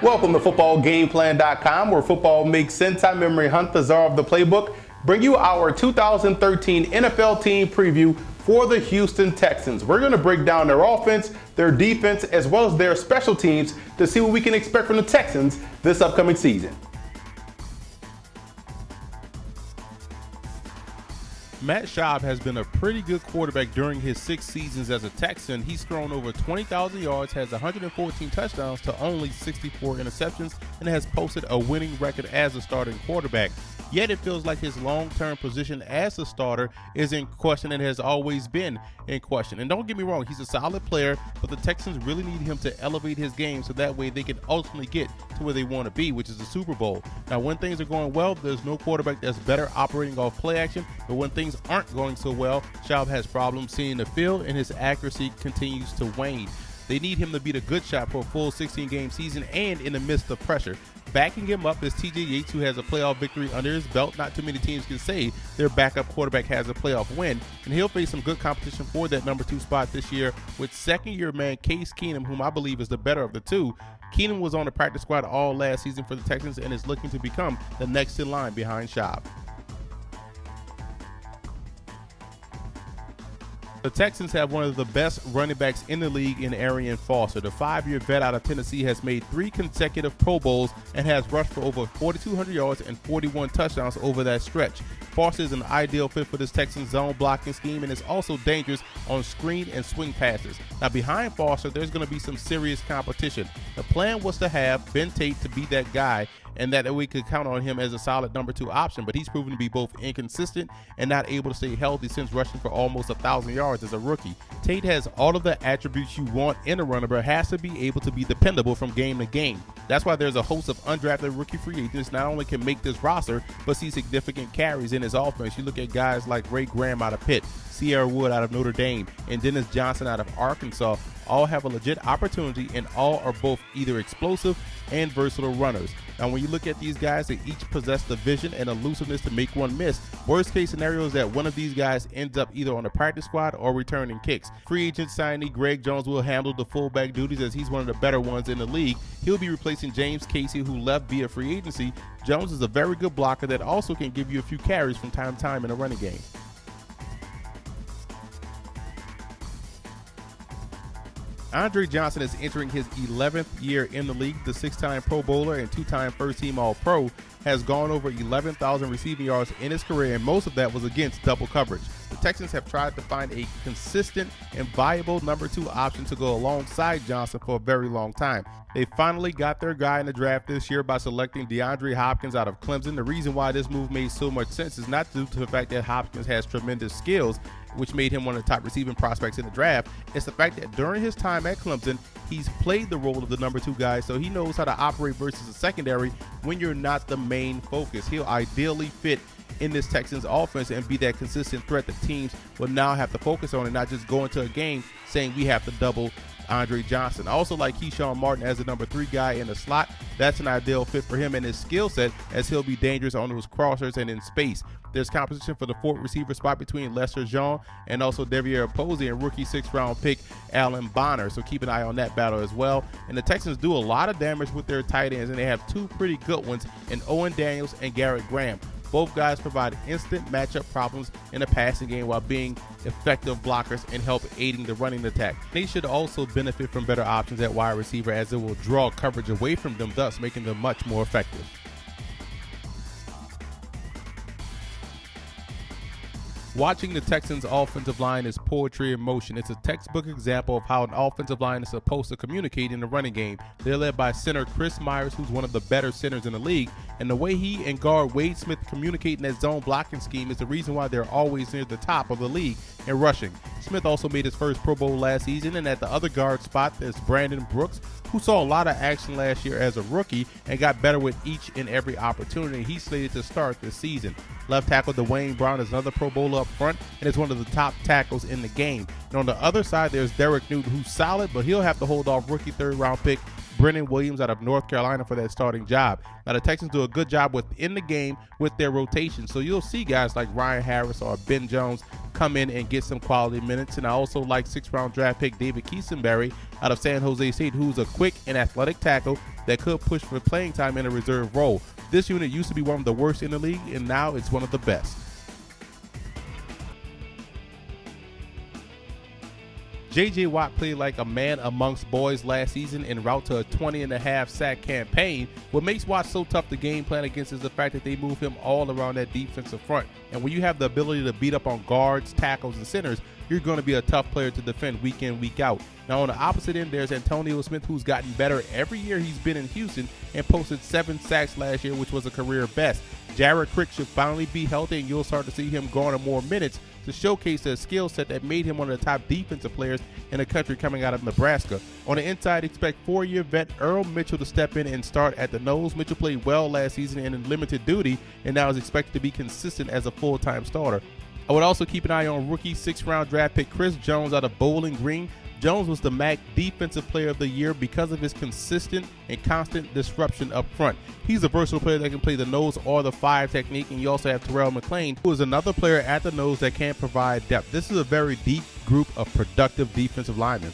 Welcome to footballgameplan.com, where football makes sense. I'm Memory Hunt, the czar of the playbook. Bring you our 2013 NFL team preview for the Houston Texans. We're going to break down their offense, their defense, as well as their special teams to see what we can expect from the Texans this upcoming season. Matt Schaub has been a pretty good quarterback during his 6 seasons as a Texan. He's thrown over 20,000 yards, has 114 touchdowns to only 64 interceptions, and has posted a winning record as a starting quarterback. Yet it feels like his long-term position as a starter is in question and has always been in question. And don't get me wrong, he's a solid player, but the Texans really need him to elevate his game so that way they can ultimately get to where they want to be, which is the Super Bowl. Now, when things are going well, there's no quarterback that's better operating off play action, but when things aren't going so well, Schaub has problems seeing the field and his accuracy continues to wane. They need him to beat a good shot for a full 16-game season and in the midst of pressure. Backing him up is T.J. Yates, who has a playoff victory under his belt. Not too many teams can say their backup quarterback has a playoff win, and he'll face some good competition for that number 2 spot this year with second-year man Case Keenum, whom I believe is the better of the two. Keenum was on the practice squad all last season for the Texans and is looking to become the next in line behind Schaub. The Texans have one of the best running backs in the league in Arian Foster. The 5-year vet out of Tennessee has made 3 consecutive Pro Bowls and has rushed for over 4,200 yards and 41 touchdowns over that stretch. Foster is an ideal fit for this Texans zone blocking scheme and is also dangerous on screen and swing passes. Now, behind Foster, there's going to be some serious competition. The plan was to have Ben Tate to be that guy, and that we could count on him as a solid number 2 option, but he's proven to be both inconsistent and not able to stay healthy since rushing for almost 1,000 yards as a rookie. Tate has all of the attributes you want in a runner, but has to be able to be dependable from game to game. That's why there's a host of undrafted rookie free agents not only can make this roster, but see significant carries in his offense. You look at guys like Ray Graham out of Pitt, Sierra Wood out of Notre Dame, and Dennis Johnson out of Arkansas. All have a legit opportunity, and all are both either explosive and versatile runners. Now, when you look at these guys, they each possess the vision and elusiveness to make one miss. Worst case scenario is that one of these guys ends up either on the practice squad or returning kicks. Free agent signee Greg Jones will handle the fullback duties as he's one of the better ones in the league. He'll be replacing James Casey, who left via free agency. Jones is a very good blocker that also can give you a few carries from time to time in a running game. Andre Johnson is entering his 11th year in the league. The 6-time Pro Bowler and 2-time first-team All-Pro has gone over 11,000 receiving yards in his career, and most of that was against double coverage. The Texans have tried to find a consistent and viable number 2 option to go alongside Johnson for a very long time. They finally got their guy in the draft this year by selecting DeAndre Hopkins out of Clemson. The reason why this move made so much sense is not due to the fact that Hopkins has tremendous skills, which made him one of the top receiving prospects in the draft. It's the fact that during his time at Clemson, he's played the role of the number 2 guy, so he knows how to operate versus a secondary when you're not the main focus. He'll ideally fit in this Texans offense and be that consistent threat that teams will now have to focus on and not just go into a game saying we have to double Andre Johnson. I also like Keyshawn Martin as the number 3 guy in the slot. That's an ideal fit for him and his skill set, as he'll be dangerous on those crossers and in space. There's competition for the 4th receiver spot between Lester Jean and also Devier Posey and rookie 6th-round pick Alan Bonner, so keep an eye on that battle as well. And the Texans do a lot of damage with their tight ends, and they have 2 pretty good ones in Owen Daniels and Garrett Graham. Both guys provide instant matchup problems in the passing game while being effective blockers and help aiding the running attack. They should also benefit from better options at wide receiver, as it will draw coverage away from them, thus making them much more effective. Watching the Texans' offensive line is poetry in motion. It's a textbook example of how an offensive line is supposed to communicate in the running game. They're led by center Chris Myers, who's one of the better centers in the league, and the way he and guard Wade Smith communicate in that zone blocking scheme is the reason why they're always near the top of the league in rushing. Smith also made his first Pro Bowl last season, and at the other guard spot, there's Brandon Brooks, who saw a lot of action last year as a rookie and got better with each and every opportunity. He's slated to start this season. Left tackle Dwayne Brown is another Pro Bowler up front and is one of the top tackles in the game. And on the other side, there's Derek Newton, who's solid, but he'll have to hold off rookie 3rd-round pick Brennan Williams out of North Carolina for that starting job. Now, the Texans do a good job within the game with their rotation, so you'll see guys like Ryan Harris or Ben Jones come in and get some quality minutes. And I also like 6th-round draft pick David Keesenberry out of San Jose State, who's a quick and athletic tackle that could push for playing time in a reserve role. This unit used to be one of the worst in the league, and now it's one of the best. J.J. Watt played like a man amongst boys last season en route to a 20.5 sack campaign. What makes Watt so tough to game plan against is the fact that they move him all around that defensive front. And when you have the ability to beat up on guards, tackles, and centers, you're going to be a tough player to defend week in, week out. Now on the opposite end, there's Antonio Smith, who's gotten better every year he's been in Houston and posted 7 sacks last year, which was a career best. Jared Crick should finally be healthy, and you'll start to see him garner more minutes to showcase the skill set that made him one of the top defensive players in the country coming out of Nebraska. On the inside, expect 4-year vet Earl Mitchell to step in and start at the nose. Mitchell played well last season in limited duty and now is expected to be consistent as a full-time starter. I would also keep an eye on rookie 6th-round draft pick Chris Jones out of Bowling Green. Jones was the MAC Defensive Player of the Year because of his consistent and constant disruption up front. He's a versatile player that can play the nose or the 5 technique, and you also have Terrell McClain, who is another player at the nose that can provide depth. This is a very deep group of productive defensive linemen.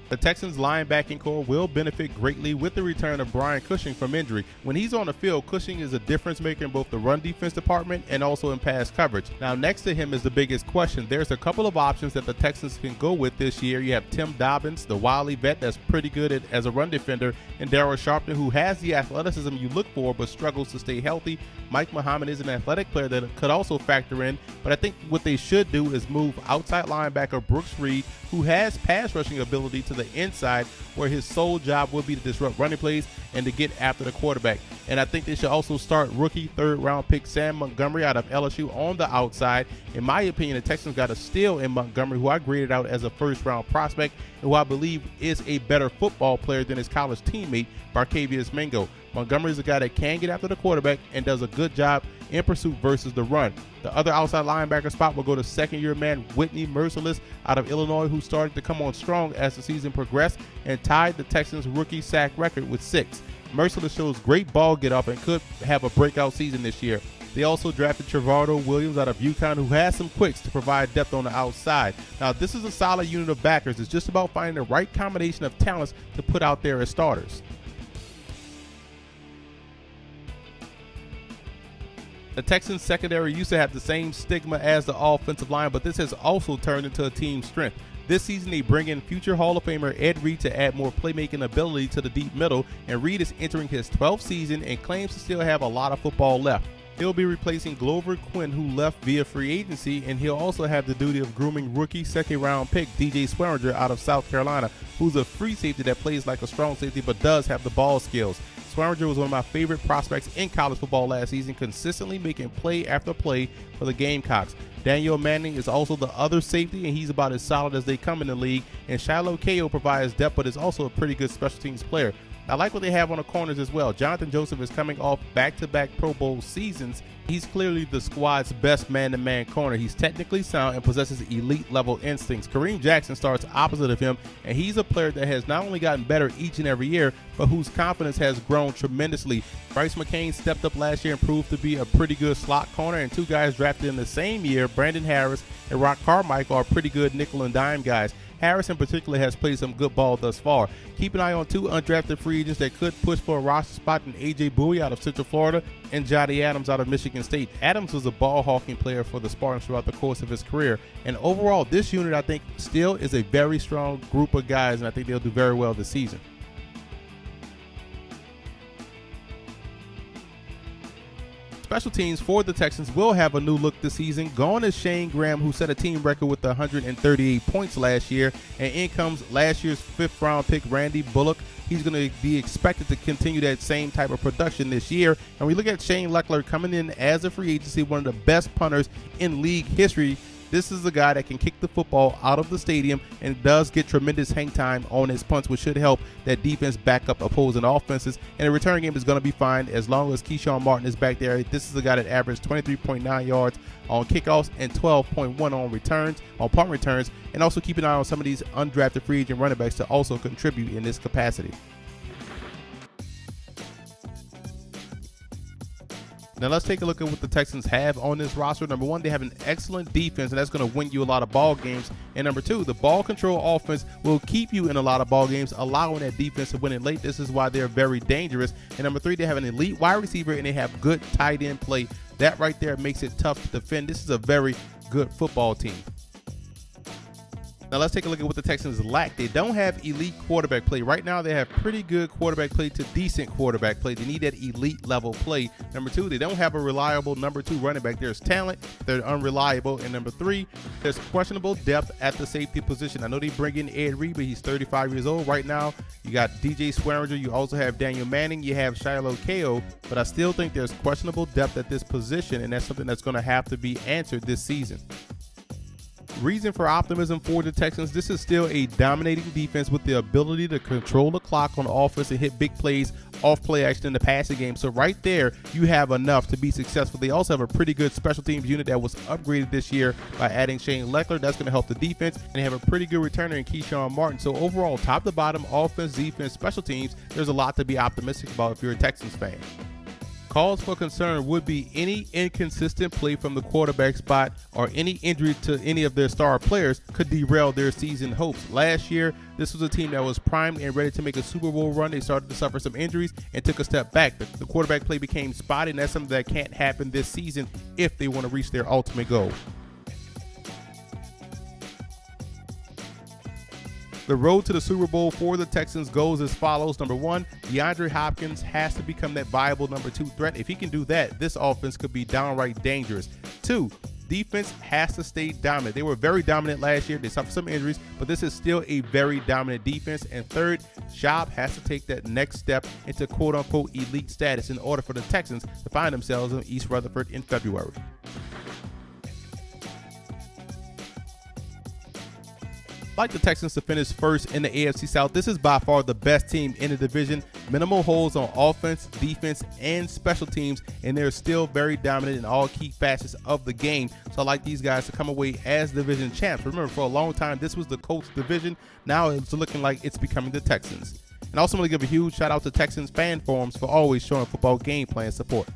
The Texans' linebacking core will benefit greatly with the return of Brian Cushing from injury. When he's on the field, Cushing is a difference maker in both the run defense department and also in pass coverage. Now, next to him is the biggest question. There's a couple of options that the Texans can go with this year. You have Tim Dobbins, the wily vet that's pretty good as a run defender, and Darryl Sharpton, who has the athleticism you look for but struggles to stay healthy. Mike Muhammad is an athletic player that could also factor in, but I think what they should do is move outside linebacker Brooks Reed, who has pass rushing ability, to the inside, where his sole job will be to disrupt running plays and to get after the quarterback. And I think they should also start rookie 3rd-round pick Sam Montgomery out of LSU on the outside. In my opinion, the Texans got a steal in Montgomery, who I graded out as a 1st-round prospect and who I believe is a better football player than his college teammate Barkevious Mingo. Montgomery is a guy that can get after the quarterback and does a good job in pursuit versus the run. The other outside linebacker spot will go to 2nd-year man Whitney Merciless out of Illinois, who started to come on strong as the season progressed and tied the Texans' rookie sack record with 6. Merciless shows great ball get-off and could have a breakout season this year. They also drafted Trevardo Williams out of UConn, who has some quicks to provide depth on the outside. Now, this is a solid unit of backers. It's just about finding the right combination of talents to put out there as starters. The Texans secondary used to have the same stigma as the offensive line, but this has also turned into a team strength. This season, they bring in future Hall of Famer Ed Reed to add more playmaking ability to the deep middle, and Reed is entering his 12th season and claims to still have a lot of football left. He'll be replacing Glover Quinn, who left via free agency, and he'll also have the duty of grooming rookie 2nd-round pick DJ Swearinger out of South Carolina, who's a free safety that plays like a strong safety but does have the ball skills. Swearinger was one of my favorite prospects in college football last season, consistently making play after play for the Gamecocks. Daniel Manning is also the other safety, and he's about as solid as they come in the league. And Shiloh Ko provides depth, but is also a pretty good special teams player. I like what they have on the corners as well. Jonathan Joseph is coming off back-to-back Pro Bowl seasons. He's clearly the squad's best man-to-man corner. He's technically sound and possesses elite-level instincts. Kareem Jackson starts opposite of him, and he's a player that has not only gotten better each and every year, but whose confidence has grown tremendously. Bryce McCain stepped up last year and proved to be a pretty good slot corner, and 2 guys drafted in the same year, Brandon Harris and Rock Carmichael, are pretty good nickel and dime guys. Harris in particular has played some good ball thus far. Keep an eye on 2 undrafted free agents that could push for a roster spot in A.J. Bowie out of Central Florida and Johnny Adams out of Michigan State. Adams was a ball-hawking player for the Spartans throughout the course of his career. And overall, this unit, I think, still is a very strong group of guys, and I think they'll do very well this season. Special teams for the Texans will have a new look this season. Gone is Shane Graham, who set a team record with 138 points last year, and in comes last year's 5th-round pick Randy Bullock. He's going to be expected to continue that same type of production this year. And we look at Shane Leckler coming in as a free agency, one of the best punters in league history. This is a guy that can kick the football out of the stadium and does get tremendous hang time on his punts, which should help that defense back up opposing offenses. And the return game is going to be fine as long as Keyshawn Martin is back there. This is a guy that averaged 23.9 yards on kickoffs and 12.1 on punt returns. And also keep an eye on some of these undrafted free agent running backs to also contribute in this capacity. Now let's take a look at what the Texans have on this roster. Number one, they have an excellent defense, and that's going to win you a lot of ball games. And number two, the ball control offense will keep you in a lot of ball games, allowing that defense to win it late. This is why they're very dangerous. And number three, they have an elite wide receiver, and they have good tight end play. That right there makes it tough to defend. This is a very good football team. Now let's take a look at what the Texans lack. They don't have elite quarterback play. Right now they have pretty good quarterback play to decent quarterback play. They need that elite level play. Number two, they don't have a reliable number two running back. There's talent, they're unreliable. And number three, there's questionable depth at the safety position. I know they bring in Ed Reed, but he's 35 years old right now. You got DJ Swearinger, you also have Daniel Manning, you have Shiloh Ko, but I still think there's questionable depth at this position, and that's something that's going to have to be answered this season. Reason for optimism for the Texans, this is still a dominating defense with the ability to control the clock on offense and hit big plays off play action in the passing game. So right there, you have enough to be successful. They also have a pretty good special teams unit that was upgraded this year by adding Shane Leckler. That's going to help the defense. And they have a pretty good returner in Keyshawn Martin. So overall, top to bottom, offense, defense, special teams, there's a lot to be optimistic about if you're a Texans fan. Cause for concern would be any inconsistent play from the quarterback spot or any injury to any of their star players could derail their season hopes. Last year, this was a team that was primed and ready to make a Super Bowl run. They started to suffer some injuries and took a step back. The quarterback play became spotty, and that's something that can't happen this season if they want to reach their ultimate goal. The road to the Super Bowl for the Texans goes as follows. Number one, DeAndre Hopkins has to become that viable number two threat. If he can do that, this offense could be downright dangerous. Two, defense has to stay dominant. They were very dominant last year. They suffered some injuries, but this is still a very dominant defense. And third, Schaub has to take that next step into quote-unquote elite status in order for the Texans to find themselves in East Rutherford in February. Like the Texans to finish first in the AFC South, this is by far the best team in the division. Minimal holes on offense, defense, and special teams, and they're still very dominant in all key facets of the game. So I like these guys to come away as division champs. Remember, for a long time, this was the Colts division. Now it's looking like it's becoming the Texans. And I also want to give a huge shout out to Texans fan forums for always showing football game plan support.